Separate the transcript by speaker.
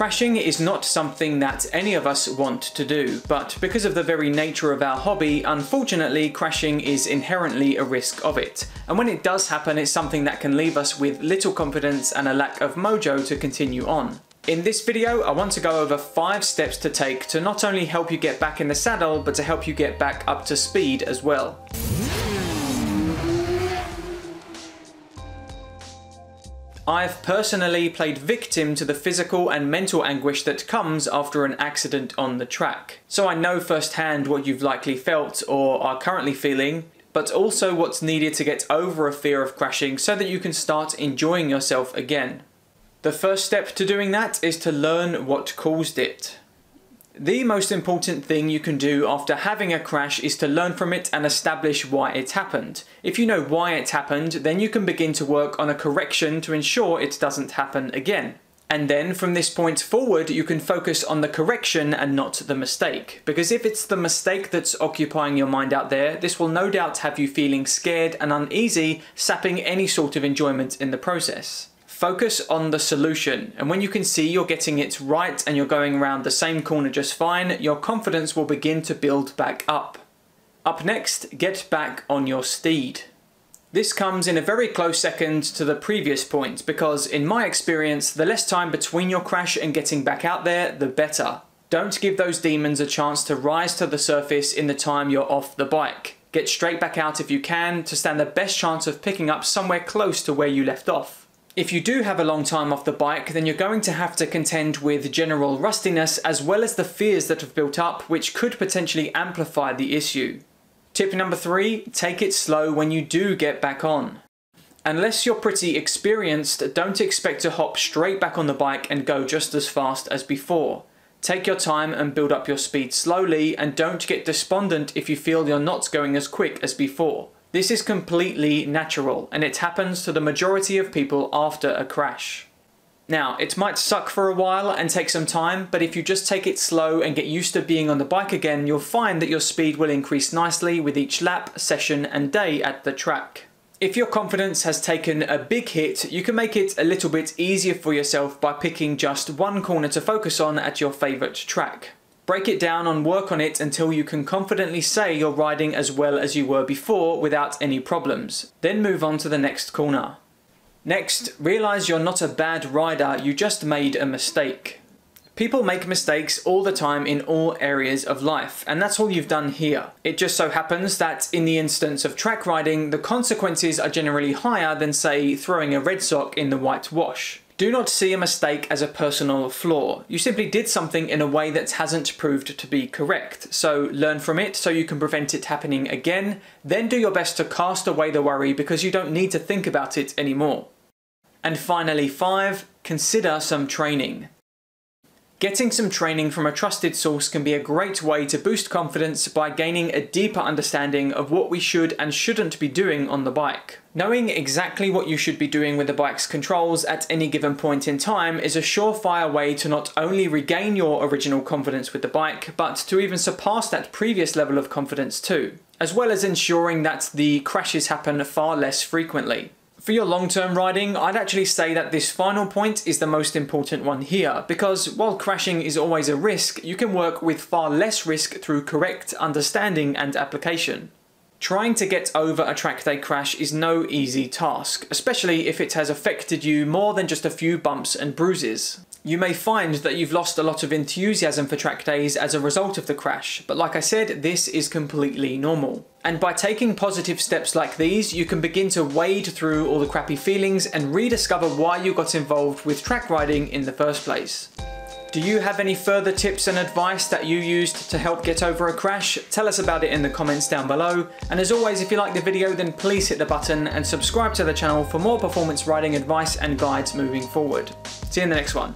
Speaker 1: Crashing is not something that any of us want to do, but because of the very nature of our hobby, unfortunately crashing is inherently a risk of it. And when it does happen, it's something that can leave us with little confidence and a lack of mojo to continue on. In this video, I want to go over 5 steps to take to not only help you get back in the saddle, but to help you get back up to speed as well. I've personally played victim to the physical and mental anguish that comes after an accident on the track. So I know firsthand what you've likely felt or are currently feeling, but also what's needed to get over a fear of crashing so that you can start enjoying yourself again. The first step to doing that is to learn what caused it. The most important thing you can do after having a crash is to learn from it and establish why it happened. If you know why it happened, then you can begin to work on a correction to ensure it doesn't happen again. And then from this point forward, you can focus on the correction and not the mistake. Because if it's the mistake that's occupying your mind out there, this will no doubt have you feeling scared and uneasy, sapping any sort of enjoyment in the process. Focus on the solution, and when you can see you're getting it right and you're going around the same corner just fine, your confidence will begin to build back up. Up next, get back on your steed. This comes in a very close second to the previous point, because in my experience, the less time between your crash and getting back out there, the better. Don't give those demons a chance to rise to the surface in the time you're off the bike. Get straight back out if you can to stand the best chance of picking up somewhere close to where you left off. If you do have a long time off the bike, then you're going to have to contend with general rustiness as well as the fears that have built up, which could potentially amplify the issue. Tip number 3, take it slow when you do get back on. Unless you're pretty experienced, don't expect to hop straight back on the bike and go just as fast as before. Take your time and build up your speed slowly, and don't get despondent if you feel you're not going as quick as before. This is completely natural, and it happens to the majority of people after a crash. Now, it might suck for a while and take some time, but if you just take it slow and get used to being on the bike again, you'll find that your speed will increase nicely with each lap, session, and day at the track. If your confidence has taken a big hit, you can make it a little bit easier for yourself by picking just one corner to focus on at your favorite track. Break it down and work on it until you can confidently say you're riding as well as you were before without any problems. Then move on to the next corner. Next, realize you're not a bad rider, you just made a mistake. People make mistakes all the time in all areas of life, and that's all you've done here. It just so happens that in the instance of track riding, the consequences are generally higher than, say, throwing a red sock in the white wash. Do not see a mistake as a personal flaw. You simply did something in a way that hasn't proved to be correct. So learn from it so you can prevent it happening again. Then do your best to cast away the worry because you don't need to think about it anymore. And finally 5, consider some training. Getting some training from a trusted source can be a great way to boost confidence by gaining a deeper understanding of what we should and shouldn't be doing on the bike. Knowing exactly what you should be doing with the bike's controls at any given point in time is a surefire way to not only regain your original confidence with the bike, but to even surpass that previous level of confidence too, as well as ensuring that the crashes happen far less frequently. For your long-term riding, I'd actually say that this final point is the most important one here, because while crashing is always a risk, you can work with far less risk through correct understanding and application. Trying to get over a track day crash is no easy task, especially if it has affected you more than just a few bumps and bruises. You may find that you've lost a lot of enthusiasm for track days as a result of the crash, but like I said, this is completely normal. And by taking positive steps like these, you can begin to wade through all the crappy feelings and rediscover why you got involved with track riding in the first place. Do you have any further tips and advice that you used to help get over a crash? Tell us about it in the comments down below. And as always, if you like the video, then please hit the button and subscribe to the channel for more performance riding advice and guides moving forward. See you in the next one.